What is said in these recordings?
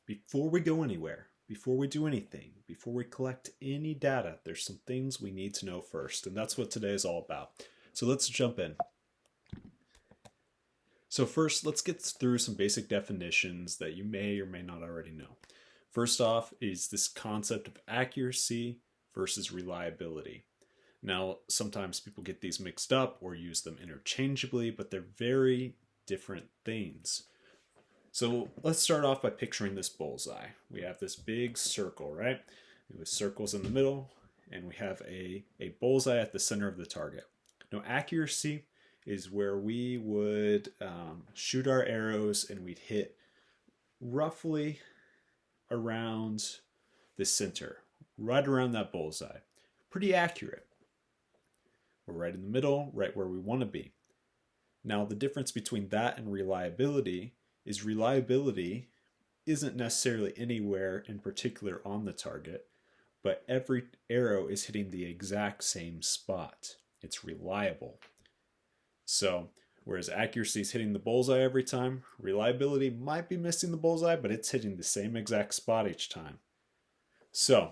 before we go anywhere, before we do anything, before we collect any data, there's some things we need to know first. And that's what today is all about. So let's jump in. So first, let's get through some basic definitions that you may or may not already know. First off is this concept of accuracy versus reliability. Now, sometimes people get these mixed up or use them interchangeably, but they're very different things. So let's start off by picturing this bullseye. We have this big circle, right? With circles in the middle, and we have a bullseye at the center of the target. Now, accuracy is where we would shoot our arrows and we'd hit roughly around the center, right around that bullseye. Pretty accurate. We're right in the middle, right where we want to be. Now, the difference between that and reliability is reliability isn't necessarily anywhere in particular on the target, but every arrow is hitting the exact same spot. It's reliable. So, whereas accuracy is hitting the bullseye every time, reliability might be missing the bullseye, but it's hitting the same exact spot each time. So,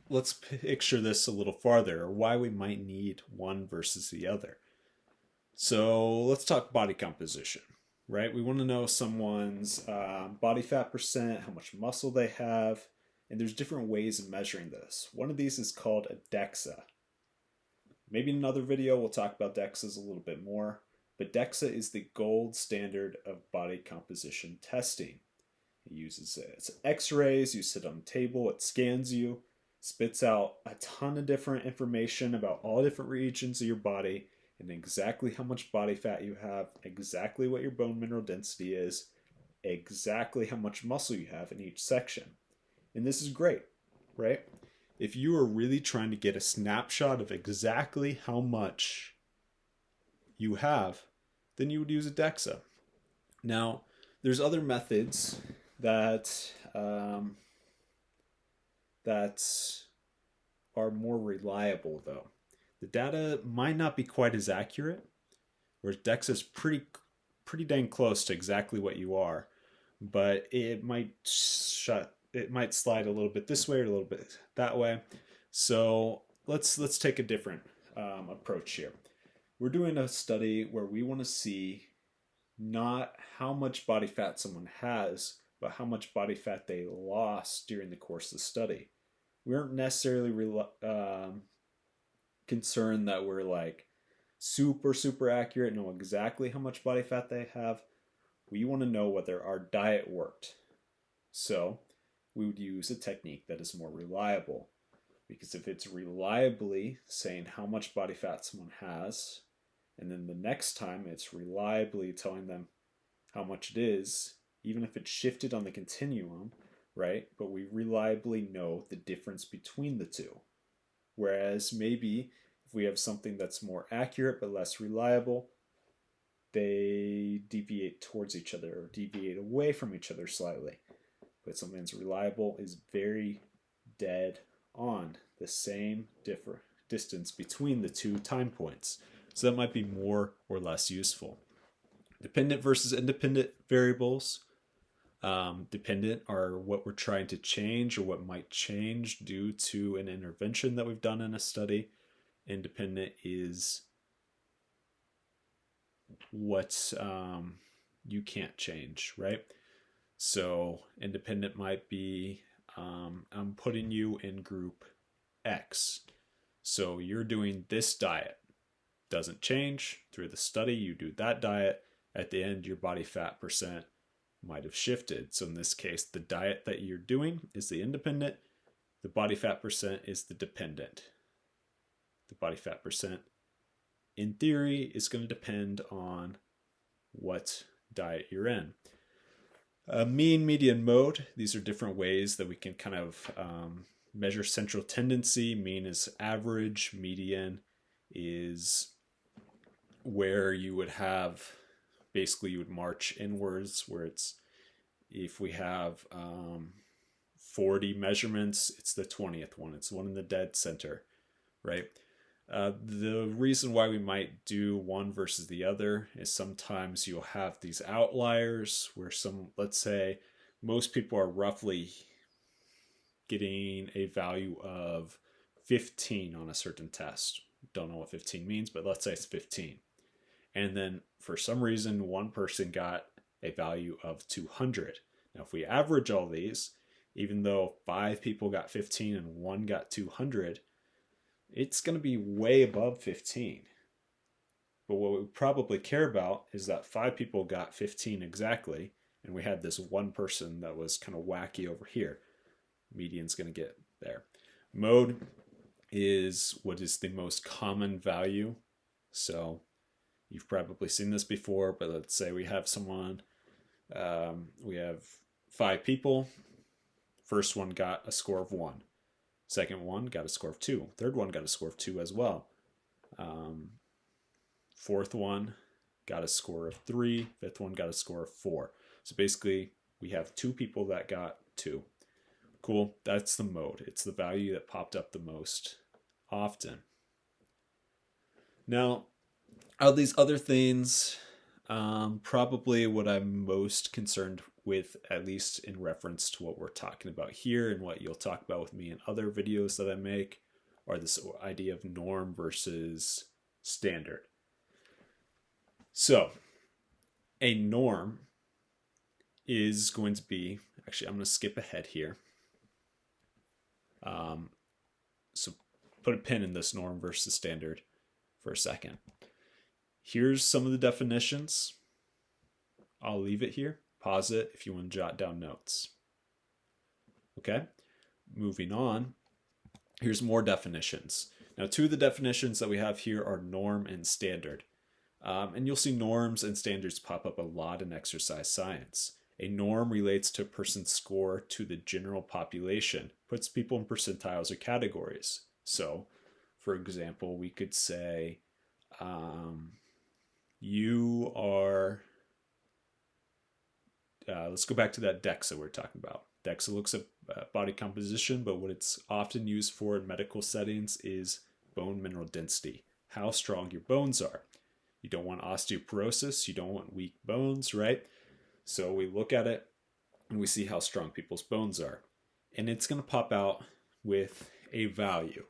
let's picture this a little farther, or why we might need one versus the other. So, let's talk body composition, right? We want to know someone's body fat percent, how much muscle they have, and there's different ways of measuring this. One of these is called a DEXA. Maybe in another video we'll talk about DEXAs a little bit more, but DEXA is the gold standard of body composition testing. It uses its x-rays, you sit on a table, it scans you, spits out a ton of different information about all different regions of your body and exactly how much body fat you have, exactly what your bone mineral density is, exactly how much muscle you have in each section. And this is great, right? If you are really trying to get a snapshot of exactly how much you have, then you would use a DEXA. Now, there's other methods that are more reliable, though. The data might not be quite as accurate, whereas DEXA is pretty dang close to exactly what you are, but it might slide a little bit this way or a little bit that way. So let's take a different approach here. We're doing a study where we want to see not how much body fat someone has, but how much body fat they lost during the course of the study. We aren't necessarily concerned that we're like super accurate, know exactly how much body fat they have. We want to know whether our diet worked. So we would use a technique that is more reliable. Because if it's reliably saying how much body fat someone has, and then the next time it's reliably telling them how much it is, even if it's shifted on the continuum, right? But we reliably know the difference between the two. Whereas maybe if we have something that's more accurate but less reliable, they deviate towards each other or deviate away from each other slightly. But something that's reliable is very dead on the same distance between the two time points. So that might be more or less useful. Dependent versus independent variables. Dependent are what we're trying to change or what might change due to an intervention that we've done in a study. Independent is what you can't change, right? So independent might be, I'm putting you in group X. So you're doing this diet. Doesn't change. Through the study, you do that diet. At the end, your body fat percent might have shifted. So in this case, the diet that you're doing is the independent. The body fat percent is the dependent. The body fat percent, in theory, is going to depend on what diet you're in. Mean, median, mode. These are different ways that we can kind of measure central tendency. Mean is average. Median is where you would have, basically you would march inwards, where it's, if we have 40 measurements, it's the 20th one. It's the one in the dead center, right? The reason why we might do one versus the other is sometimes you'll have these outliers where let's say most people are roughly getting a value of 15 on a certain test. Don't know what 15 means, but let's say it's 15. And then for some reason, one person got a value of 200. Now, if we average all these, even though 5 people got 15 and 1 got 200, it's going to be way above 15. But what we probably care about is that 5 people got 15 exactly, and we had this one person that was kind of wacky over here. Median's going to get there. Mode is what is the most common value. So you've probably seen this before, but let's say we have someone, we have 5 people. First one got a score of 1. Second one got a score of 2. Third one got a score of 2 as well. Fourth one got a score of 3. Fifth one got a score of 4. So basically, we have 2 people that got 2. Cool. That's the mode. It's the value that popped up the most often. Now, out of these other things, probably what I'm most concerned with, at least in reference to what we're talking about here and what you'll talk about with me in other videos that I make, are this idea of norm versus standard. So, a norm is going to be, actually I'm going to skip ahead here. So put a pin in this norm versus standard for a second. Here's some of the definitions. I'll leave it here. Pause it if you want to jot down notes. Okay, moving on. Here's more definitions. Now, 2 of the definitions that we have here are norm and standard. And you'll see norms and standards pop up a lot in exercise science. A norm relates to a person's score to the general population, puts people in percentiles or categories. So, for example, we could say, you are, let's go back to that DEXA we're talking about. DEXA looks at body composition, but what it's often used for in medical settings is bone mineral density, how strong your bones are. You don't want osteoporosis, you don't want weak bones, right? So we look at it and we see how strong people's bones are. And it's going to pop out with a value.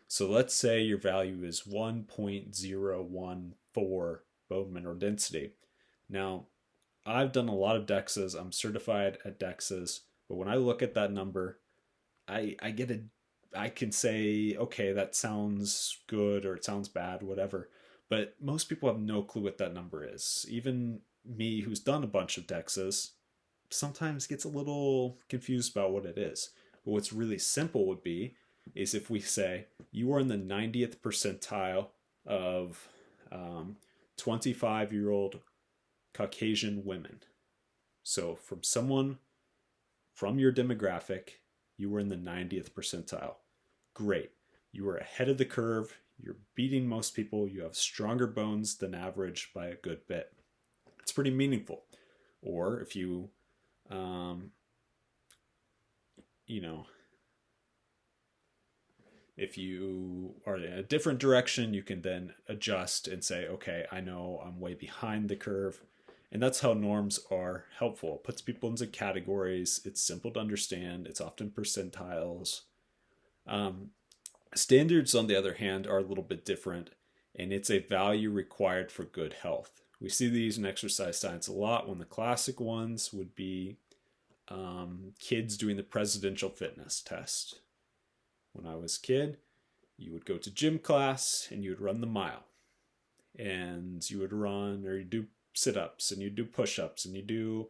So let's say your value is 1.014 bone mineral density. Now, I've done a lot of DEXAs. I'm certified at DEXAs. But when I look at that number, I can say, okay, that sounds good or it sounds bad, whatever. But most people have no clue what that number is. Even me, who's done a bunch of DEXAs, sometimes gets a little confused about what it is. But what's really simple would be is if we say you are in the 90th percentile of 25-year-old Caucasian women. So from someone from your demographic, you were in the 90th percentile. Great. You are ahead of the curve. You're beating most people. You have stronger bones than average by a good bit. It's pretty meaningful. Or if you, if you are in a different direction, you can then adjust and say, okay, I know I'm way behind the curve. And that's how norms are helpful. It puts people into categories. It's simple to understand. It's often percentiles. Standards, on the other hand, are a little bit different, and it's a value required for good health. We see these in exercise science a lot. One of the classic ones would be kids doing the presidential fitness test. When I was a kid, you would go to gym class and you would run the mile. And you would run, or you do sit-ups, and you do push-ups, and you do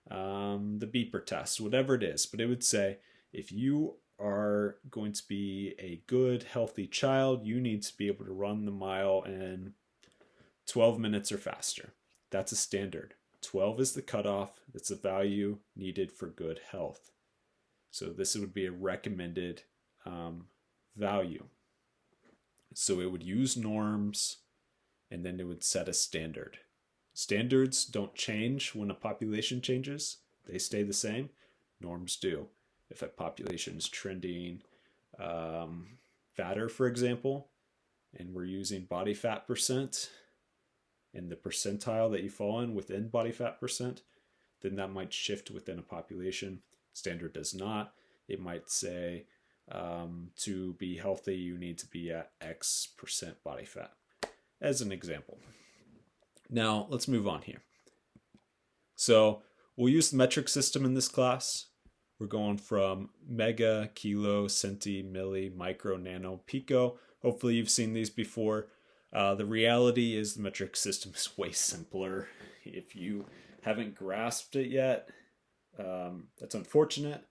the beeper test, whatever it is. But it would say, if you are going to be a good, healthy child, you need to be able to run the mile in 12 minutes or faster. That's a standard. 12 is the cutoff. That's the value needed for good health. So this would be a recommended value. So it would use norms, and then it would set a standard. Standards don't change when a population changes. They stay the same. Norms do. If a population is trending fatter, for example, and we're using body fat percent, and the percentile that you fall in within body fat percent, then that might shift within a population. Standard does not. It might say to be healthy, you need to be at X% body fat, as an example. Now, let's move on here. So we'll use the metric system in this class. We're going from mega, kilo, centi, milli, micro, nano, pico. Hopefully you've seen these before. The reality is the metric system is way simpler. If you haven't grasped it yet, that's unfortunate,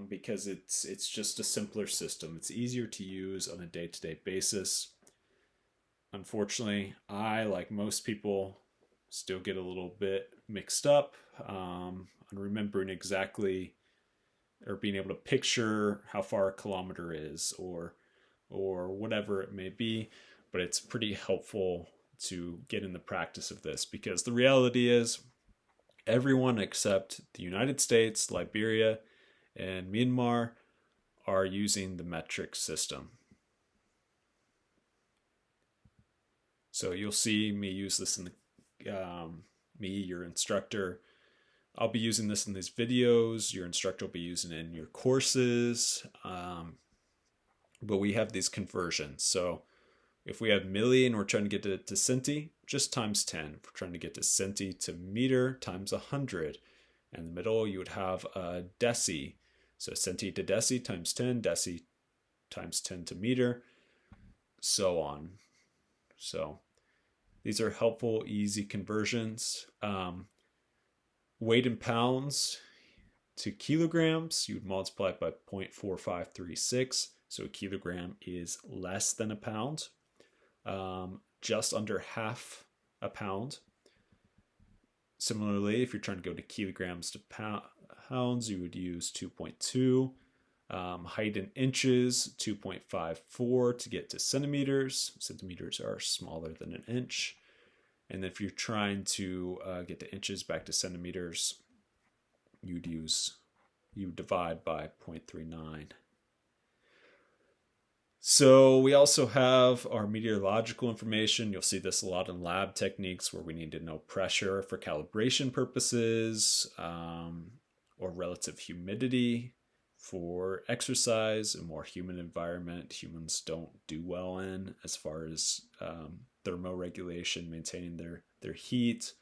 because it's just a simpler system. It's easier to use on a day-to-day basis. Unfortunately, I, like most people, still get a little bit mixed up on remembering exactly, or being able to picture how far a kilometer is, or whatever it may be. But it's pretty helpful to get in the practice of this, because the reality is everyone except the United States, Liberia, and Myanmar are using the metric system. So you'll see me use this in the, your instructor. I'll be using this in these videos. Your instructor will be using it in your courses. But we have these conversions. So if we have milli and we're trying to get it to centi, just times 10. If we're trying to get to centi to meter, times 100. In the middle, you would have a deci. So centi to deci times 10, deci times 10 to meter, so on. So these are helpful, easy conversions. Weight in pounds to kilograms, you would multiply it by 0.4536. So a kilogram is less than a pound, just under half a pound. Similarly, if you're trying to go to kilograms to pounds, you would use 2.2. Height in inches, 2.54 to get to centimeters. Centimeters are smaller than an inch. And if you're trying to get to inches back to centimeters, you would divide by 0.39. So we also have our meteorological information. You'll see this a lot in lab techniques where we need to know pressure for calibration purposes, or relative humidity for exercise, a more humid environment humans don't do well in, as far as thermoregulation, maintaining their heat,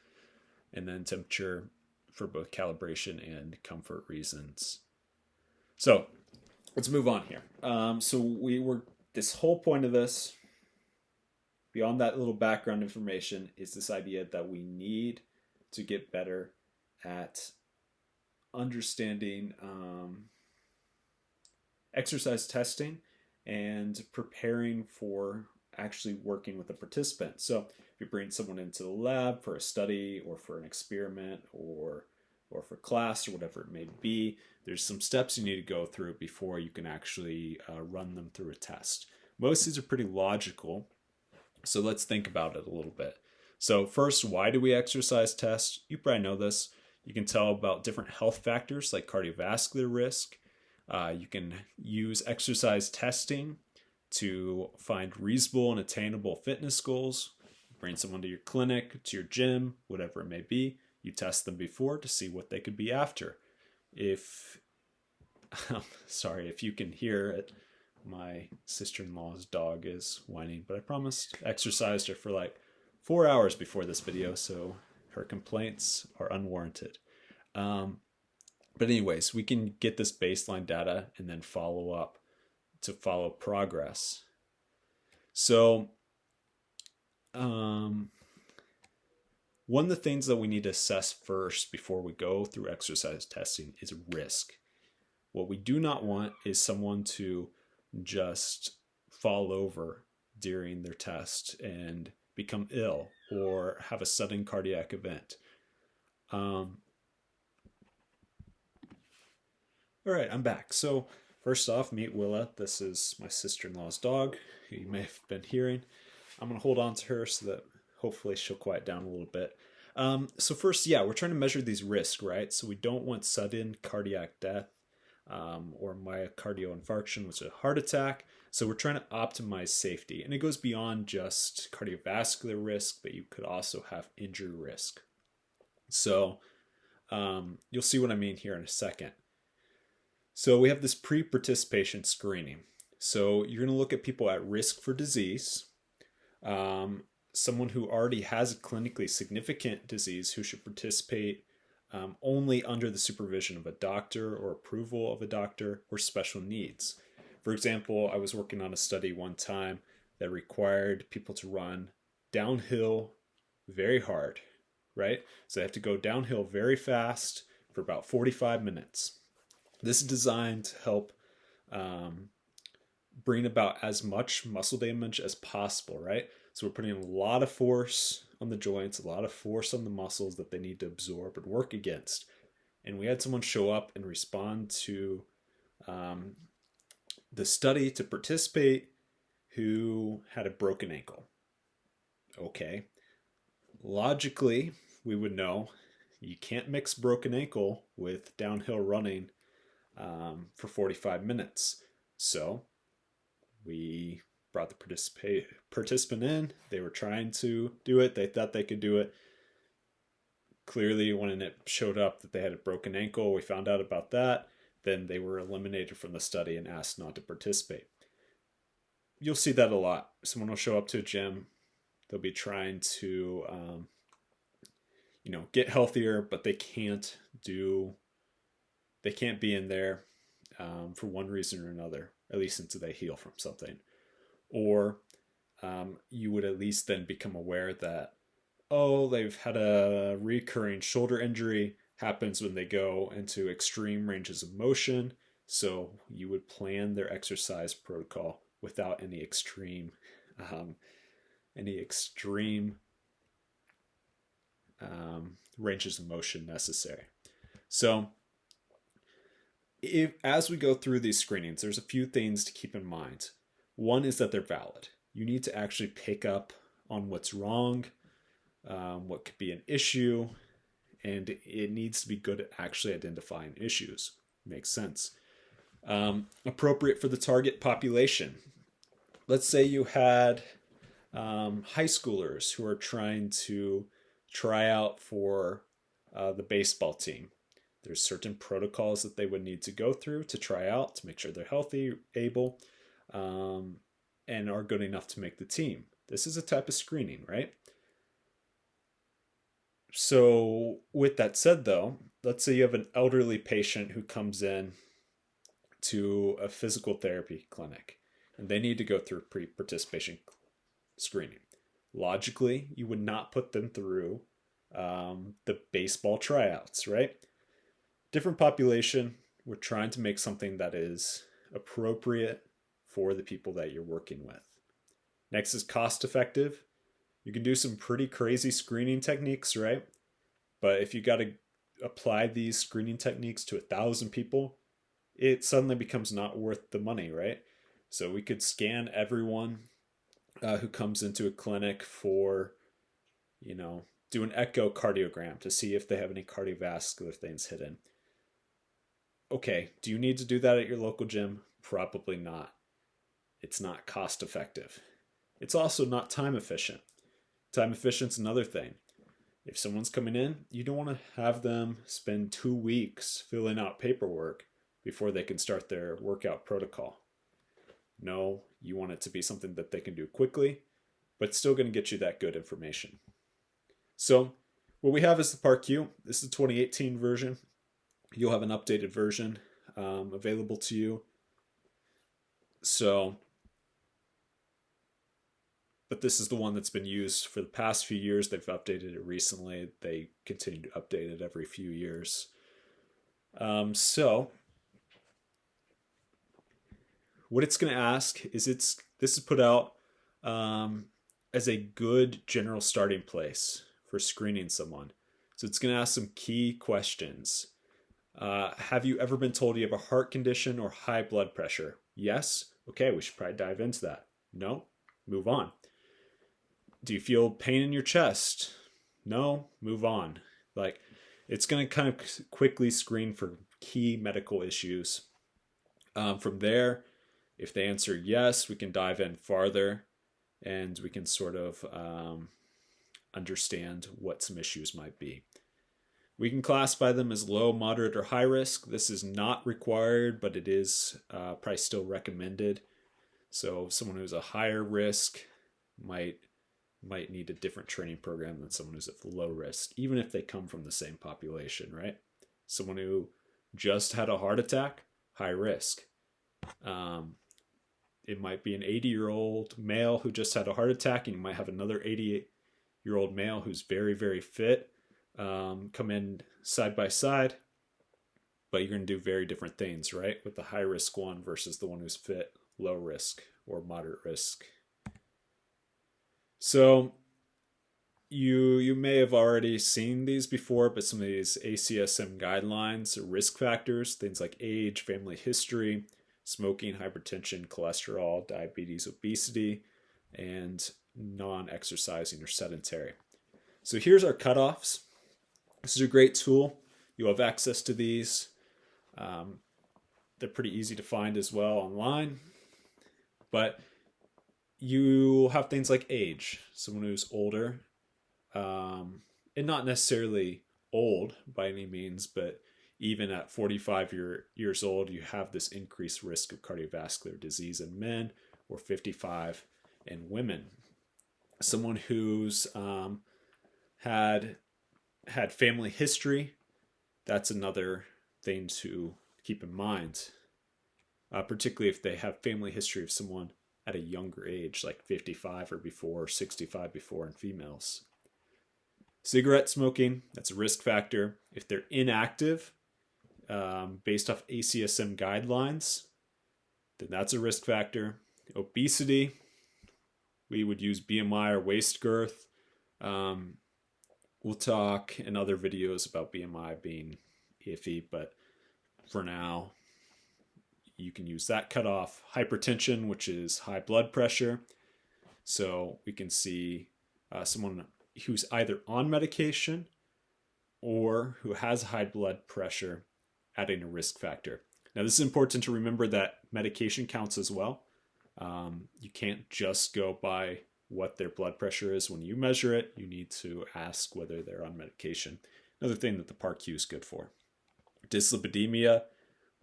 and then temperature for both calibration and comfort reasons. So let's move on here. So this whole point of this, beyond that little background information, is this idea that we need to get better at understanding exercise testing and preparing for actually working with a participant. So if you bring someone into the lab for a study or for an experiment or for class or whatever it may be, there's some steps you need to go through before you can actually run them through a test. Most of these are pretty logical, so let's think about it a little bit. So first, why do we exercise test? You probably know this. You can tell about different health factors like cardiovascular risk. You can use exercise testing to find reasonable and attainable fitness goals. Bring someone to your clinic, to your gym, whatever it may be. You test them before to see what they could be after. If you can hear it, my sister-in-law's dog is whining, but I promised exercised her for like 4 hours before this video, so her complaints are unwarranted. But anyways, we can get this baseline data and then follow up to follow progress. So one of the things that we need to assess first before we go through exercise testing is risk. What we do not want is someone to just fall over during their test and become ill or have a sudden cardiac event. All right, I'm back. So first off, meet Willa. This is my sister-in-law's dog, who you may have been hearing. I'm going to hold on to her so that hopefully she'll quiet down a little bit. So first, we're trying to measure these risks, right? So we don't want sudden cardiac death or myocardial infarction, which is a heart attack. So we're trying to optimize safety. And it goes beyond just cardiovascular risk, but you could also have injury risk. So You'll see what I mean here in a second. So we have this pre-participation screening. So you're going to look at people at risk for disease, someone who already has a clinically significant disease who should participate only under the supervision of a doctor or approval of a doctor, or special needs. For example, I was working on a study one time that required people to run downhill very hard, right? So they have to go downhill very fast for about 45 minutes. This is designed to help bring about as much muscle damage as possible, right? So we're putting a lot of force on the joints, a lot of force on the muscles that they need to absorb and work against. And we had someone show up and respond to the study to participate who had a broken ankle. Okay. Logically, we would know you can't mix broken ankle with downhill running for 45 minutes. So we brought the participant in. They were trying to do it. They thought they could do it. Clearly, when it showed up that they had a broken ankle, we found out about that. Then they were eliminated from the study and asked not to participate. You'll see that a lot. Someone will show up to a gym. They'll be trying to, get healthier, but they can't be in there for one reason or another, at least until they heal from something. Or you would at least then become aware that, they've had a recurring shoulder injury, happens when they go into extreme ranges of motion. So you would plan their exercise protocol without any extreme ranges of motion necessary. So as we go through these screenings, there's a few things to keep in mind. One is that they're valid. You need to actually pick up on what's wrong, what could be an issue, and it needs to be good at actually identifying issues. Makes sense. Appropriate for the target population. Let's say you had high schoolers who are trying to try out for the baseball team. There's certain protocols that they would need to go through to try out to make sure they're healthy, able, and are good enough to make the team. This is a type of screening, right? So with that said, though, let's say you have an elderly patient who comes in to a physical therapy clinic and they need to go through pre-participation screening. Logically, you would not put them through the baseball tryouts, right? Different population. We're trying to make something that is appropriate for the people that you're working with. Next is cost effective. You can do some pretty crazy screening techniques, right? But if you got to apply these screening techniques to 1,000 people, it suddenly becomes not worth the money, right? So we could scan everyone who comes into a clinic for, do an echocardiogram to see if they have any cardiovascular things hidden. Okay, do you need to do that at your local gym? Probably not. It's not cost effective. It's also not time efficient. Time efficient's another thing. If someone's coming in, you don't want to have them spend 2 weeks filling out paperwork before they can start their workout protocol. No, you want it to be something that they can do quickly, but still going to get you that good information. So what we have is the PAR-Q. This is the 2018 version. You'll have an updated version available to you. But this is the one that's been used for the past few years. They've updated it recently. They continue to update it every few years. So what it's going to ask is this is put out as a good general starting place for screening someone. So it's going to ask some key questions. Have you ever been told you have a heart condition or high blood pressure? Yes? Okay, we should probably dive into that. No? Move on. Do you feel pain in your chest? No? Move on. It's going to kind of quickly screen for key medical issues. From there, if they answer yes, we can dive in farther and we can sort of understand what some issues might be. We can classify them as low, moderate, or high risk. This is not required, but it is probably still recommended. So someone who's a higher risk might need a different training program than someone who's at low risk, even if they come from the same population, right? Someone who just had a heart attack, high risk. It might be an 80-year-old male who just had a heart attack, and you might have another 88-year-old male who's very, very fit come in side by side, but you're going to do very different things, right? With the high risk one versus the one who's fit, low risk, or moderate risk. So you may have already seen these before, but some of these ACSM guidelines, risk factors, things like age, family history, smoking, hypertension, cholesterol, diabetes, obesity, and non-exercising or sedentary. So here's our cutoffs. This is a great tool. You'll have access to these. They're pretty easy to find as well online. But you have things like age, someone who's older, and not necessarily old by any means, but even at 45 years old, you have this increased risk of cardiovascular disease in men, or 55 in women. Someone who's had family history, that's another thing to keep in mind, particularly if they have family history of someone at a younger age, like 55 or before, or 65 before in females. Cigarette smoking, that's a risk factor. If they're inactive, based off ACSM guidelines, then that's a risk factor. Obesity, we would use BMI or waist girth. We'll talk in other videos about BMI being iffy, but for now, you can use that cutoff. Hypertension, which is high blood pressure. So we can see someone who's either on medication or who has high blood pressure adding a risk factor. Now, this is important to remember that medication counts as well. You can't just go by what their blood pressure is when you measure it. You need to ask whether they're on medication. Another thing that the PAR-Q is good for. Dyslipidemia,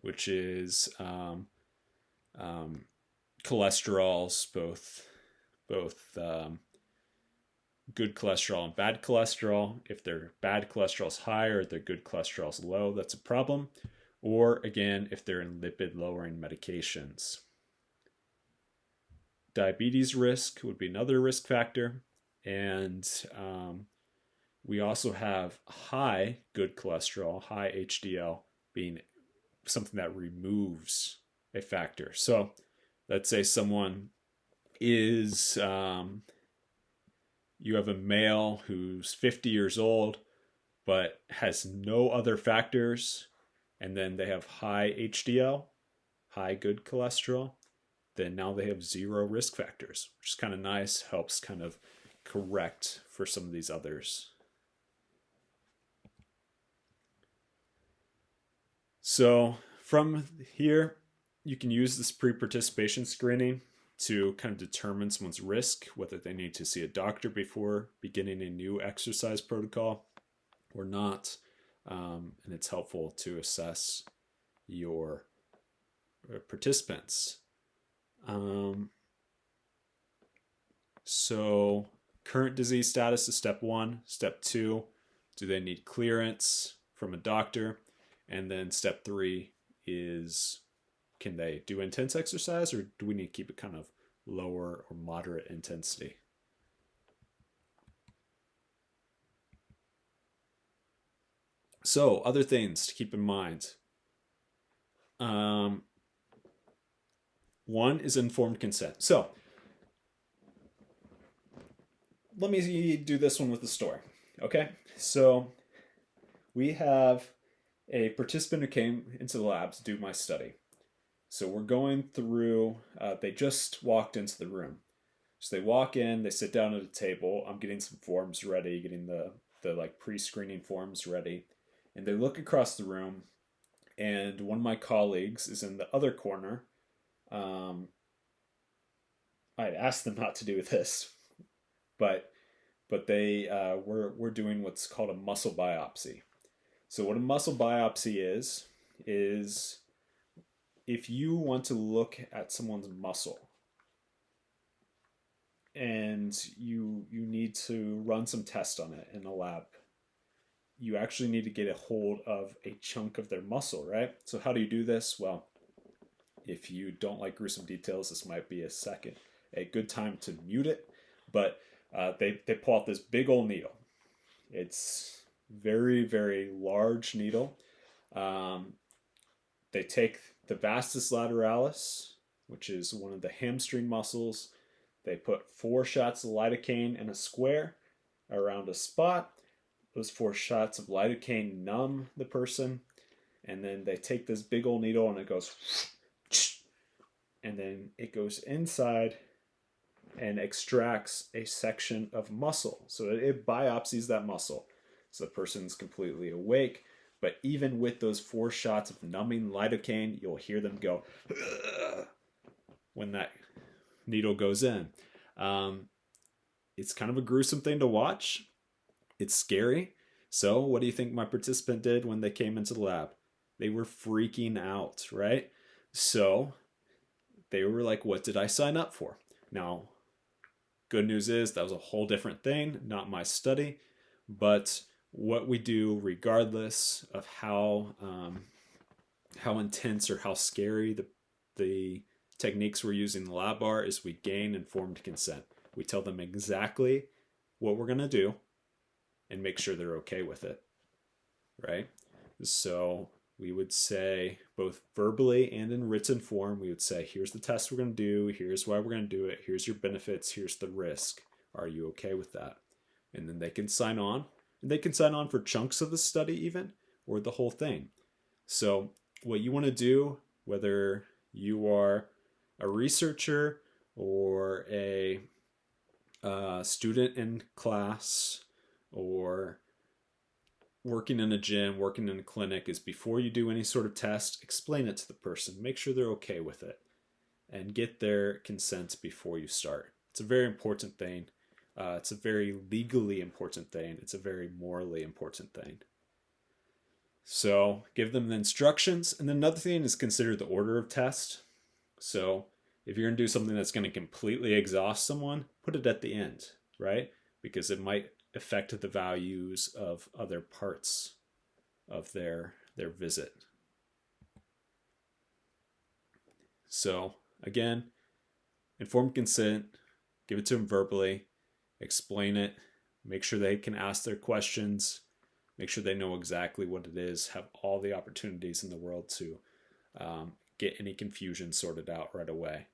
which is cholesterols, both good cholesterol and bad cholesterol. If their bad cholesterol is high or their good cholesterol is low, that's a problem. Or again, if they're in lipid-lowering medications. Diabetes risk would be another risk factor. And we also have high good cholesterol, high HDL, being something that removes a factor. So let's say someone is, you have a male who's 50 years old, but has no other factors, and then they have high HDL, high good cholesterol, then now they have zero risk factors, which is kind of nice, helps kind of correct for some of these others. So from here, you can use this pre-participation screening to kind of determine someone's risk, whether they need to see a doctor before beginning a new exercise protocol or not. And it's helpful to assess your participants. So current disease status is step 1. Step 2, do they need clearance from a doctor? And then step 3 is, can they do intense exercise, or do we need to keep it kind of lower or moderate intensity? So other things to keep in mind. One is informed consent. So let me do this one with a story. Okay, so we have a participant who came into the lab to do my study. So we're going through, they just walked into the room. So they walk in, they sit down at a table. I'm getting some forms ready, getting the like pre-screening forms ready. And they look across the room, and one of my colleagues is in the other corner. I'd asked them not to do this, but they were doing what's called a muscle biopsy. So what a muscle biopsy is if you want to look at someone's muscle and you need to run some tests on it in a lab, you actually need to get a hold of a chunk of their muscle, right? So how do you do this? Well, if you don't like gruesome details, this might be a good time to mute it. But they pull out this big old needle. It's very, very large needle. They take the vastus lateralis, which is one of the hamstring muscles. They put 4 shots of lidocaine in a square around a spot. Those 4 shots of lidocaine numb the person. And then they take this big old needle and it goes, and then it goes inside and extracts a section of muscle. So it biopsies that muscle. So the person's completely awake. But even with those 4 shots of numbing lidocaine, you'll hear them go when that needle goes in. It's kind of a gruesome thing to watch. It's scary. So what do you think my participant did when they came into the lab? They were freaking out, right? So they were like, what did I sign up for? Now, good news is that was a whole different thing, not my study. But what we do, regardless of how intense or how scary the techniques we're using in the lab are, is we gain informed consent. We tell them exactly what we're going to do and make sure they're okay with it, right? So we would say, both verbally and in written form, we would say, here's the test we're going to do, here's why we're going to do it, here's your benefits, here's the risk. Are you okay with that? And then they can sign on. And they can sign on for chunks of the study even, or the whole thing. So what you want to do, whether you are a researcher or a student in class or working in a gym, working in a clinic, is before you do any sort of test, explain it to the person. Make sure they're okay with it and get their consent before you start. It's a very important thing. It's a very legally important thing. It's a very morally important thing. So give them the instructions. And then another thing is consider the order of test. So if you're going to do something that's going to completely exhaust someone, put it at the end, right? Because it might affect the values of other parts of their visit. So again, informed consent, give it to them verbally, explain it, make sure they can ask their questions, make sure they know exactly what it is, have all the opportunities in the world to get any confusion sorted out right away.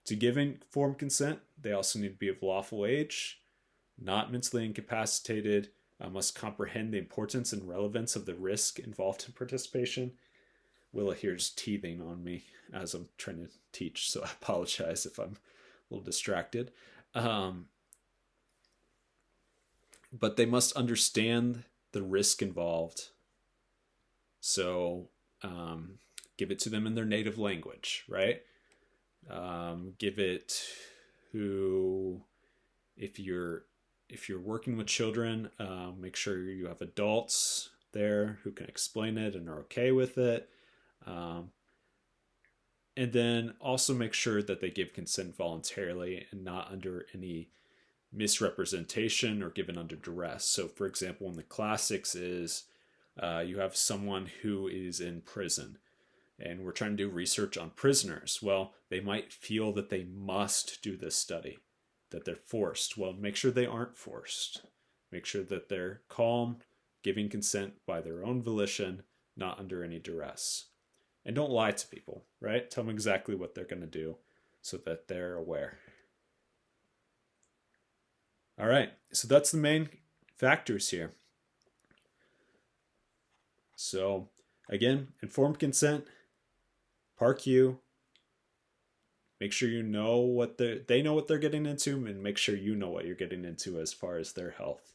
To give informed consent, they also need to be of lawful age, not mentally incapacitated, must comprehend the importance and relevance of the risk involved in participation. Willa here's teething on me as I'm trying to teach, so I apologize if I'm a little distracted. But they must understand the risk involved. So give it to them in their native language, right? Give it to, if you're working with children, make sure you have adults there who can explain it and are okay with it. And then also make sure that they give consent voluntarily and not under any misrepresentation or given under duress. So for example, in the classics is you have someone who is in prison and we're trying to do research on prisoners. Well, they might feel that they must do this study, that they're forced. Well, make sure they aren't forced. Make sure that they're calm, giving consent by their own volition, not under any duress. And don't lie to people, right? Tell them exactly what they're going to do so that they're aware. All right, so that's the main factors here. So again, informed consent, PAR-Q, make sure you know what they know what they're getting into, and make sure you know what you're getting into as far as their health.